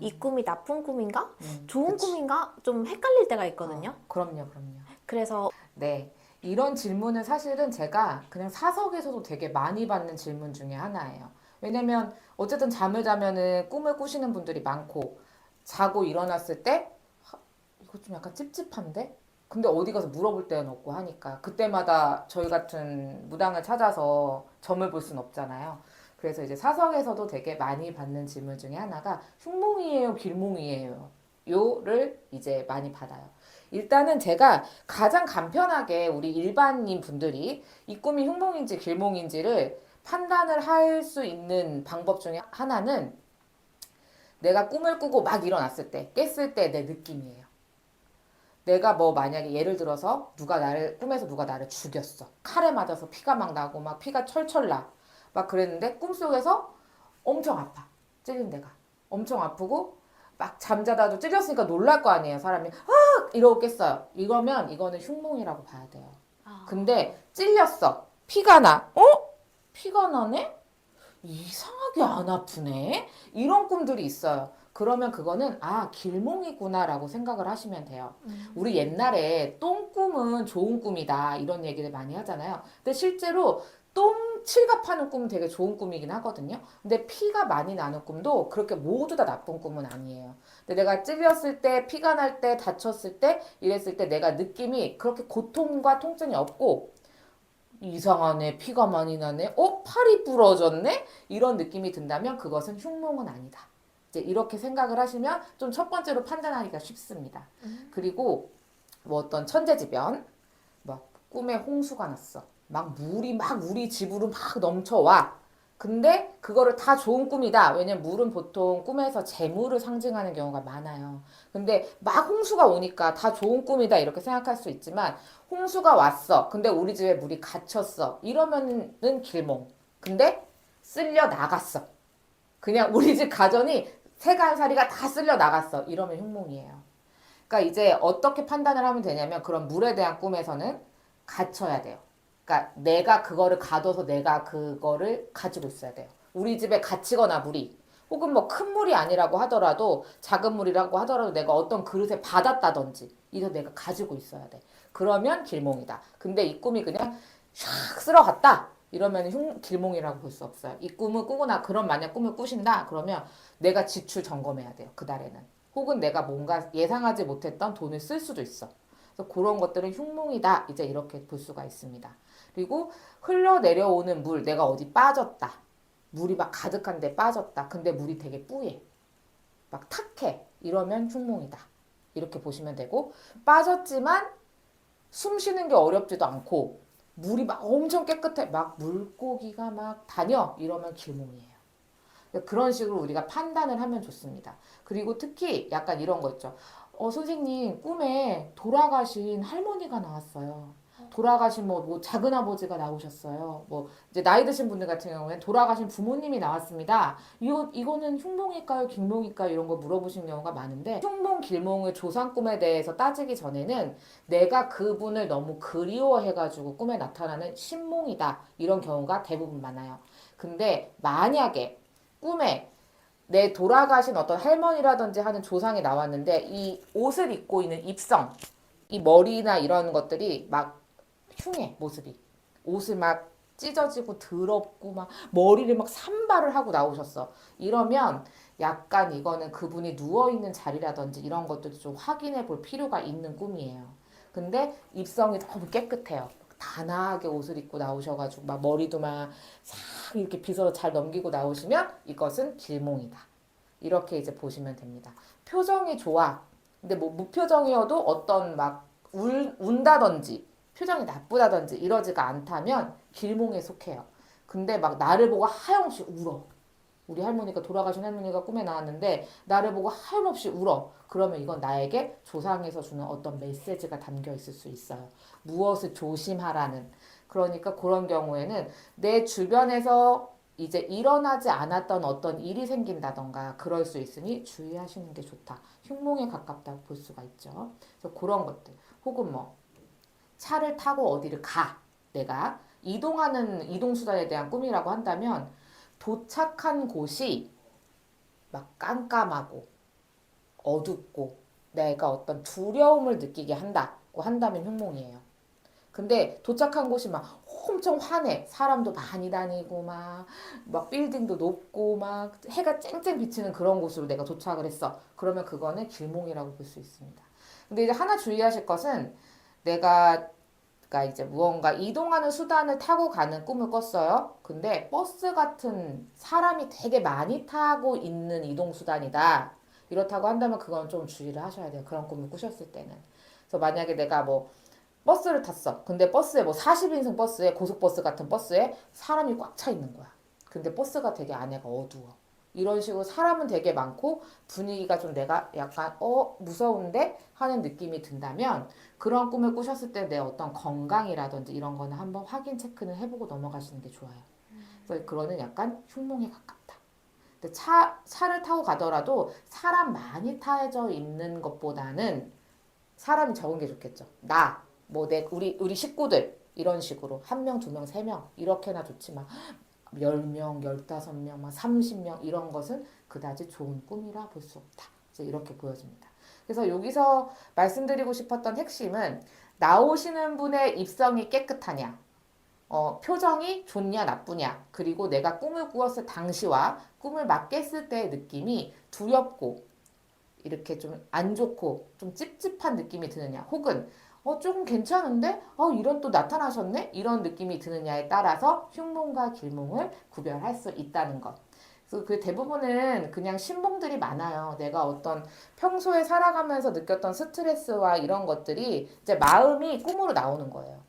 이 꿈이 나쁜 꿈인가? 좋은 그치. 꿈인가? 좀 헷갈릴 때가 있거든요. 그럼요, 그럼요. 그래서 네. 이런 질문은 사실은 제가 그냥 사석에서도 되게 많이 받는 질문 중에 하나예요. 왜냐면 어쨌든 잠을 자면은 꿈을 꾸시는 분들이 많고 자고 일어났을 때 이거 좀 약간 찝찝한데? 근데 어디 가서 물어볼 데는 없고 하니까 그때마다 저희 같은 무당을 찾아서 점을 볼 순 없잖아요. 그래서 이제 사석에서도 되게 많이 받는 질문 중에 하나가 흉몽이에요, 길몽이에요? 요를 이제 많이 받아요. 일단은 제가 가장 간편하게 우리 일반인 분들이 이 꿈이 흉몽인지 길몽인지를 판단을 할 수 있는 방법 중에 하나는 내가 꿈을 꾸고 막 일어났을 때, 깼을 때 내 느낌이에요. 내가 뭐 만약에 예를 들어서 꿈에서 누가 나를 죽였어. 칼에 맞아서 피가 막 나고 막 피가 철철 나. 막 그랬는데 꿈속에서 엄청 아파. 찔린 데가. 엄청 아프고 막 잠자다도 찔렸으니까 놀랄 거 아니에요. 사람이 이러고 깼어요. 이거면 이거는 흉몽이라고 봐야 돼요. 근데 찔렸어. 피가 나. 피가 나네? 이상하게 안 아프네? 이런 꿈들이 있어요. 그러면 그거는 길몽이구나라고 생각을 하시면 돼요. 우리 옛날에 똥꿈은 좋은 꿈이다 이런 얘기를 많이 하잖아요. 근데 실제로 똥 칠갑하는 꿈은 되게 좋은 꿈이긴 하거든요. 근데 피가 많이 나는 꿈도 그렇게 모두 다 나쁜 꿈은 아니에요. 근데 내가 찔렸을 때, 피가 날 때, 다쳤을 때, 이랬을 때 내가 느낌이 그렇게 고통과 통증이 없고 이상하네. 피가 많이 나네. 팔이 부러졌네? 이런 느낌이 든다면 그것은 흉몽은 아니다. 이제 이렇게 생각을 하시면 좀 첫 번째로 판단하기가 쉽습니다. 그리고 뭐 어떤 천재지변, 막 꿈에 홍수가 났어. 막 물이 막 우리 집으로 막 넘쳐와. 근데 그거를 다 좋은 꿈이다. 왜냐면 물은 보통 꿈에서 재물을 상징하는 경우가 많아요. 근데 막 홍수가 오니까 다 좋은 꿈이다 이렇게 생각할 수 있지만 홍수가 왔어. 근데 우리 집에 물이 갇혔어. 이러면은 길몽. 근데 쓸려 나갔어. 그냥 우리 집 가전이 세간살이가 다 쓸려 나갔어. 이러면 흉몽이에요. 그러니까 이제 어떻게 판단을 하면 되냐면 그런 물에 대한 꿈에서는 갇혀야 돼요. 그러니까 내가 그거를 가둬서 내가 그거를 가지고 있어야 돼요. 우리 집에 갇히거나 물이 혹은 뭐 큰 물이 아니라고 하더라도 작은 물이라고 하더라도 내가 어떤 그릇에 받았다든지 이거 내가 가지고 있어야 돼. 그러면 길몽이다. 근데 이 꿈이 그냥 샥 쓸어갔다. 이러면 길몽이라고 볼 수 없어요. 이 꿈을 꾸거나 그런 만약 꿈을 꾸신다 그러면 내가 지출 점검해야 돼요. 그달에는. 혹은 내가 뭔가 예상하지 못했던 돈을 쓸 수도 있어. 그래서 그런 것들은 흉몽이다. 이제 이렇게 볼 수가 있습니다. 그리고 흘러내려오는 물, 내가 어디 빠졌다. 물이 막 가득한데 빠졌다. 근데 물이 되게 뿌예. 막 탁해. 이러면 흉몽이다. 이렇게 보시면 되고, 빠졌지만 숨 쉬는 게 어렵지도 않고, 물이 막 엄청 깨끗해. 막 물고기가 막 다녀. 이러면 길몽이에요. 그런 식으로 우리가 판단을 하면 좋습니다. 그리고 특히 약간 이런 거 있죠. 선생님, 꿈에 돌아가신 할머니가 나왔어요. 돌아가신 뭐 작은 아버지가 나오셨어요. 뭐 이제 나이 드신 분들 같은 경우에 돌아가신 부모님이 나왔습니다. 이거는 흉몽일까요, 길몽일까요? 이런 거 물어보시는 경우가 많은데 흉몽, 길몽의 조상 꿈에 대해서 따지기 전에는 내가 그분을 너무 그리워해가지고 꿈에 나타나는 신몽이다 이런 경우가 대부분 많아요. 근데 만약에 꿈에 내 돌아가신 어떤 할머니라든지 하는 조상이 나왔는데 이 옷을 입고 있는 입성, 이 머리나 이런 것들이 막 흉해 모습이. 옷을 막 찢어지고 더럽고 막 머리를 막 산발을 하고 나오셨어. 이러면 약간 이거는 그분이 누워있는 자리라든지 이런 것들도 좀 확인해 볼 필요가 있는 꿈이에요. 근데 입성이 너무 깨끗해요. 단아하게 옷을 입고 나오셔가지고 막 머리도 막 싹 이렇게 빗어서 잘 넘기고 나오시면 이것은 길몽이다. 이렇게 이제 보시면 됩니다. 표정이 좋아. 근데 뭐 무표정이어도 어떤 막 운다든지 표정이 나쁘다든지 이러지가 않다면 길몽에 속해요. 근데 막 나를 보고 하염없이 울어. 우리 할머니가 돌아가신 할머니가 꿈에 나왔는데 나를 보고 하염없이 울어. 그러면 이건 나에게 조상에서 주는 어떤 메시지가 담겨 있을 수 있어요. 무엇을 조심하라는. 그러니까 그런 경우에는 내 주변에서 이제 일어나지 않았던 어떤 일이 생긴다던가 그럴 수 있으니 주의하시는 게 좋다. 흉몽에 가깝다고 볼 수가 있죠. 그래서 그런 것들. 혹은 뭐 차를 타고 어디를 가. 내가 이동하는 이동수단에 대한 꿈이라고 한다면 도착한 곳이 막 깜깜하고 어둡고 내가 어떤 두려움을 느끼게 한다고 한다면 흉몽이에요. 근데 도착한 곳이 막 엄청 환해. 사람도 많이 다니고 막 빌딩도 높고 막 해가 쨍쨍 비치는 그런 곳으로 내가 도착을 했어. 그러면 그거는 길몽이라고 볼 수 있습니다. 근데 이제 하나 주의하실 것은 내가 그러니까 이제 무언가 이동하는 수단을 타고 가는 꿈을 꿨어요. 근데 버스 같은 사람이 되게 많이 타고 있는 이동 수단이다. 이렇다고 한다면 그건 좀 주의를 하셔야 돼요. 그런 꿈을 꾸셨을 때는. 그래서 만약에 내가 뭐 버스를 탔어. 근데 버스에 뭐 40인승 버스에 고속버스 같은 버스에 사람이 꽉 차 있는 거야. 근데 버스가 되게 안에가 어두워. 이런 식으로 사람은 되게 많고 분위기가 좀 내가 약간 무서운데 하는 느낌이 든다면 그런 꿈을 꾸셨을 때 내 어떤 건강이라든지 이런 거는 한번 확인 체크는 해보고 넘어가시는 게 좋아요. 그래서 그거는 약간 흉몽에 가깝다. 근데 차를 타고 가더라도 사람 많이 타져 있는 것보다는 사람이 적은 게 좋겠죠. 우리 식구들 이런 식으로 한 명, 두 명, 세 명 이렇게나 좋지만 10명, 15명, 막 30명 이런 것은 그다지 좋은 꿈이라 볼 수 없다. 이제 이렇게 보여집니다. 그래서 여기서 말씀드리고 싶었던 핵심은 나오시는 분의 입성이 깨끗하냐, 표정이 좋냐 나쁘냐, 그리고 내가 꿈을 꾸었을 당시와 꿈을 막 깼을 때의 느낌이 두렵고 이렇게 좀 안 좋고 좀 찝찝한 느낌이 드느냐, 혹은 조금 괜찮은데? 이런 또 나타나셨네? 이런 느낌이 드느냐에 따라서 흉몽과 길몽을 구별할 수 있다는 것. 그래서 그 대부분은 그냥 신몽들이 많아요. 내가 어떤 평소에 살아가면서 느꼈던 스트레스와 이런 것들이 이제 마음이 꿈으로 나오는 거예요.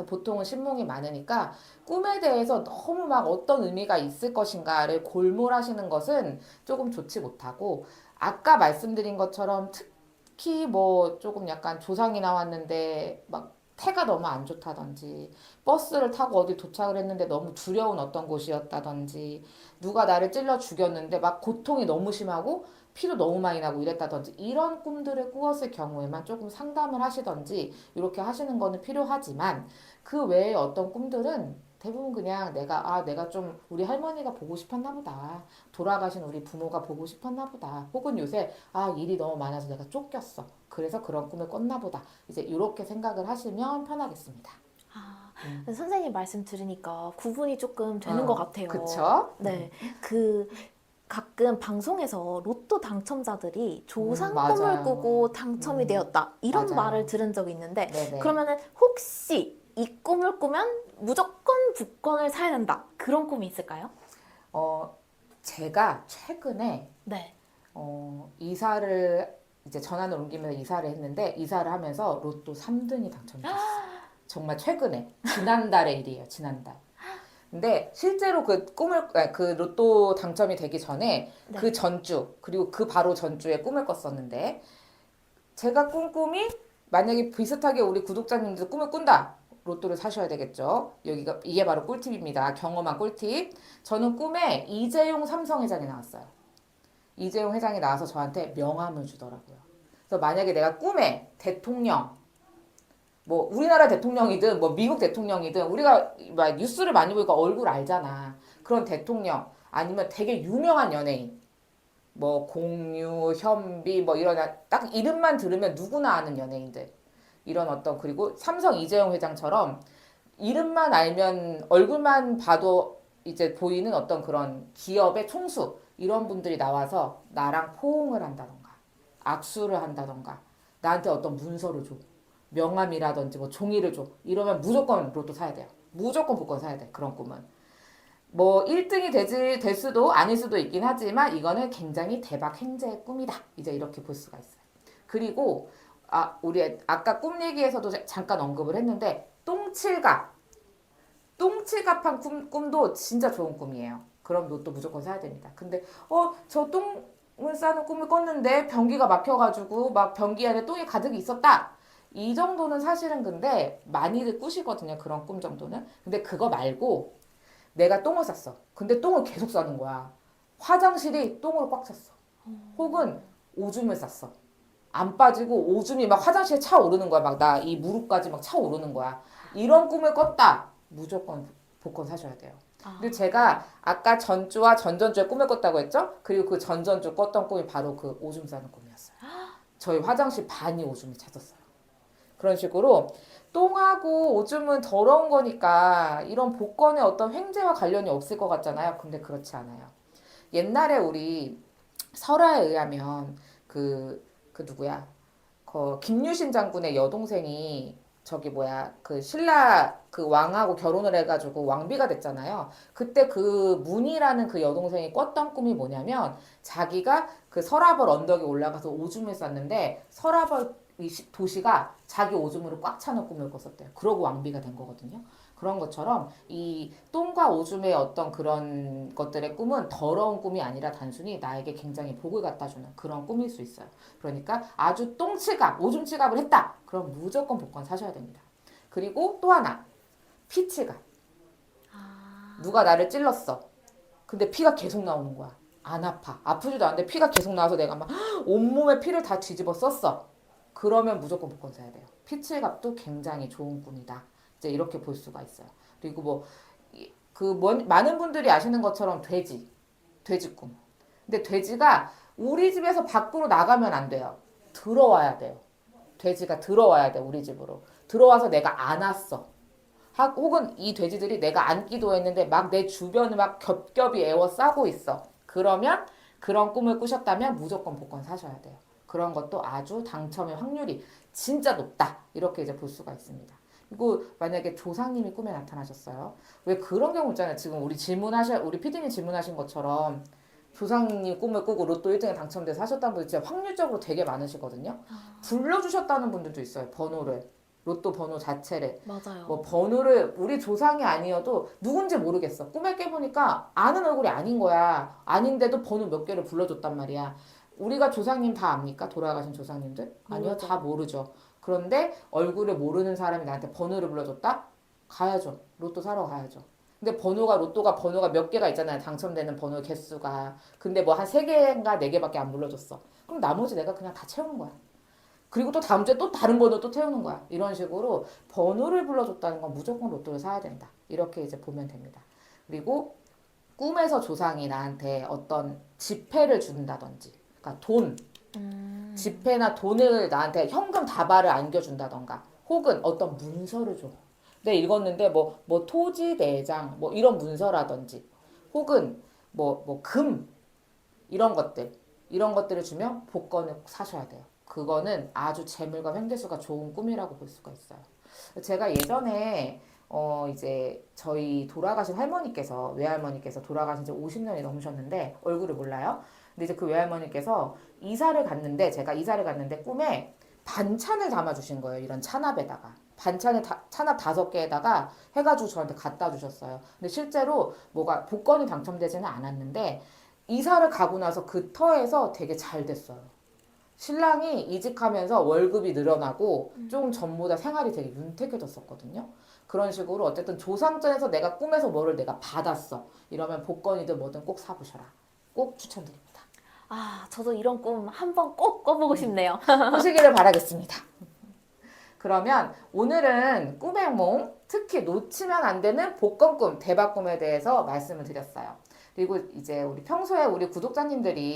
보통은 신몽이 많으니까 꿈에 대해서 너무 막 어떤 의미가 있을 것인가를 골몰하시는 것은 조금 좋지 못하고, 아까 말씀드린 것처럼 특히 뭐 조금 약간 조상이 나왔는데 막 태가 너무 안 좋다든지, 버스를 타고 어디 도착을 했는데 너무 두려운 어떤 곳이었다든지, 누가 나를 찔러 죽였는데 막 고통이 너무 심하고 피도 너무 많이 나고 이랬다든지, 이런 꿈들을 꾸었을 경우에만 조금 상담을 하시던지 이렇게 하시는 거는 필요하지만, 그 외에 어떤 꿈들은 대부분 그냥 내가 좀 우리 할머니가 보고 싶었나 보다. 돌아가신 우리 부모가 보고 싶었나 보다. 혹은 요새 일이 너무 많아서 내가 쫓겼어. 그래서 그런 꿈을 꿨나 보다. 이제 이렇게 생각을 하시면 편하겠습니다. 선생님 말씀 들으니까 구분이 조금 되는 것 같아요. 그쵸? 네. 가끔 방송에서 로또 당첨자들이 조상 꿈을 맞아요. 꾸고 당첨이 되었다. 이런 맞아요. 말을 들은 적이 있는데, 네네. 그러면은 혹시 이 꿈을 꾸면 무조건 복권을 사야 된다. 그런 꿈이 있을까요? 제가 최근에 네. 이사를 이제 전환을 옮기면서 이사를 했는데, 이사를 하면서 로또 3등이 당첨이 됐어요. 정말 최근에 지난달의 일이에요. 지난달. 근데 실제로 그 로또 당첨이 되기 전에 네. 그 전주, 그리고 그 바로 전주에 꿈을 꿨었는데, 제가 꾼 꿈이, 만약에 비슷하게 우리 구독자님들 꿈을 꾼다, 로또를 사셔야 되겠죠. 이게 바로 꿀팁입니다. 경험한 꿀팁. 저는 꿈에 이재용 삼성회장이 나왔어요. 이재용 회장이 나와서 저한테 명함을 주더라고요. 그래서 만약에 내가 꿈에 대통령, 뭐 우리나라 대통령이든 뭐 미국 대통령이든, 우리가 막 뉴스를 많이 보니까 얼굴 알잖아. 그런 대통령, 아니면 되게 유명한 연예인, 뭐 공유, 현비, 뭐 이런 딱 이름만 들으면 누구나 아는 연예인들, 이런 그리고 삼성 이재용 회장처럼 이름만 알면, 얼굴만 봐도 이제 보이는 어떤 그런 기업의 총수, 이런 분들이 나와서 나랑 포옹을 한다던가 악수를 한다던가 나한테 어떤 문서를 줘, 명함이라든지 뭐 종이를 줘, 이러면 무조건 로또 사야 돼요. 무조건 복권 사야 돼. 그런 꿈은 뭐 1등이 될 수도 아닐 수도 있긴 하지만, 이거는 굉장히 대박 행제의 꿈이다. 이제 이렇게 볼 수가 있어요. 그리고 우리 아까 꿈 얘기에서도 잠깐 언급을 했는데, 똥칠갑한 꿈도 진짜 좋은 꿈이에요. 그럼 로또 무조건 사야 됩니다. 근데 저 똥을 싸는 꿈을 꿨는데 변기가 막혀가지고 막 변기 안에 똥이 가득 있었다, 이 정도는 사실은 근데 많이들 꾸시거든요. 그런 꿈 정도는. 근데 그거 말고 내가 똥을 쌌어. 근데 똥을 계속 싸는 거야. 화장실이 똥으로 꽉 찼어. 혹은 오줌을 쌌어. 안 빠지고 오줌이 막 화장실에 차오르는 거야. 막 이 무릎까지 막 차오르는 거야. 이런 꿈을 꿨다, 무조건 복권 사셔야 돼요. 근데 제가 아까 전주와 전전주에 꿈을 꿨다고 했죠? 그리고 그 전전주 꿨던 꿈이 바로 그 오줌 싸는 꿈이었어요. 저희 화장실 반이 오줌이 찼었어요. 그런 식으로 똥하고 오줌은 더러운 거니까 이런 복권의 어떤 횡재와 관련이 없을 것 같잖아요. 근데 그렇지 않아요. 옛날에 우리 설화에 의하면 그 누구야? 그 김유신 장군의 여동생이 저기 뭐야 그 신라 그 왕하고 결혼을 해가지고 왕비가 됐잖아요. 그때 그 문이라는 그 여동생이 꿨던 꿈이 뭐냐면 자기가 그 서라벌 언덕에 올라가서 오줌을 쌌는데 서라벌 이 도시가 자기 오줌으로 꽉 차는 꿈을 꿨었대요. 그러고 왕비가 된 거거든요. 그런 것처럼 이 똥과 오줌의 어떤 그런 것들의 꿈은 더러운 꿈이 아니라 단순히 나에게 굉장히 복을 갖다 주는 그런 꿈일 수 있어요. 그러니까 아주 똥치갑, 오줌 치갑을 했다. 그럼 무조건 복권 사셔야 됩니다. 그리고 또 하나, 피치갑. 누가 나를 찔렀어. 근데 피가 계속 나오는 거야. 안 아파. 아프지도 않은데 피가 계속 나와서 내가 막 온몸에 피를 다 뒤집어 썼어. 그러면 무조건 복권 사야 돼요. 피치갑도 굉장히 좋은 꿈이다. 이제 이렇게 볼 수가 있어요. 그리고 많은 분들이 아시는 것처럼 돼지 꿈. 근데 돼지가 우리 집에서 밖으로 나가면 안 돼요. 들어와야 돼요. 돼지가 들어와야 돼, 우리 집으로. 들어와서 내가 안았어. 혹은 이 돼지들이 내가 안기도 했는데 막 내 주변을 막 겹겹이 에워싸고 있어. 그러면 그런 꿈을 꾸셨다면 무조건 복권 사셔야 돼요. 그런 것도 아주 당첨의 확률이 진짜 높다. 이렇게 이제 볼 수가 있습니다. 그리고 만약에 조상님이 꿈에 나타나셨어요. 왜 그런 경우 있잖아요. 지금 우리 PD님 질문하신 것처럼 조상님 꿈을 꾸고 로또 1등에 당첨돼서 하셨다는 분들 진짜 확률적으로 되게 많으시거든요. 불러주셨다는 분들도 있어요. 번호를. 로또 번호 자체를. 맞아요. 뭐 번호를 우리 조상이 아니어도 누군지 모르겠어. 꿈에 깨보니까 아는 얼굴이 아닌 거야. 아닌데도 번호 몇 개를 불러줬단 말이야. 우리가 조상님 다 압니까? 돌아가신 조상님들? 아니요, 모르죠. 다 모르죠. 그런데 얼굴을 모르는 사람이 나한테 번호를 불러줬다? 가야죠. 로또 사러 가야죠. 근데 로또가 번호가 몇 개가 있잖아요. 당첨되는 번호 개수가. 근데 뭐 한 3개인가 4개밖에 안 불러줬어. 그럼 나머지 내가 그냥 다 채우는 거야. 그리고 또 다음 주에 또 다른 번호 또 태우는 거야. 이런 식으로 번호를 불러줬다는 건 무조건 로또를 사야 된다. 이렇게 이제 보면 됩니다. 그리고 꿈에서 조상이 나한테 어떤 지폐를 준다든지, 그러니까 지폐나 돈을 나한테 현금 다발을 안겨준다던가, 혹은 어떤 문서를 줘. 내가 읽었는데 뭐 토지 대장 뭐 이런 문서라든지, 혹은 금 이런 것들을 주면 복권을 사셔야 돼요. 그거는 아주 재물과 횡재수가 좋은 꿈이라고 볼 수가 있어요. 제가 예전에 이제 저희 돌아가신 외할머니께서 돌아가신 지 50년이 넘으셨는데 얼굴을 몰라요. 근데 이제 그 외할머니께서 제가 이사를 갔는데 꿈에 반찬을 담아주신 거예요. 이런 찬압에다가. 찬압 5개에다가 해가지고 저한테 갖다 주셨어요. 근데 실제로 복권이 당첨되지는 않았는데 이사를 가고 나서 그 터에서 되게 잘 됐어요. 신랑이 이직하면서 월급이 늘어나고 좀 전보다 생활이 되게 윤택해졌었거든요. 그런 식으로 어쨌든 조상전에서 내가 꿈에서 뭐를 내가 받았어. 이러면 복권이든 뭐든 꼭 사보셔라. 꼭 추천드립니다. 저도 이런 꿈 한번 꼭 꿔보고 싶네요. 보시기를 바라겠습니다. 그러면 오늘은 꿈의 몽, 특히 놓치면 안 되는 복권 꿈, 대박 꿈에 대해서 말씀을 드렸어요. 그리고 이제 우리 평소에 우리 구독자님들이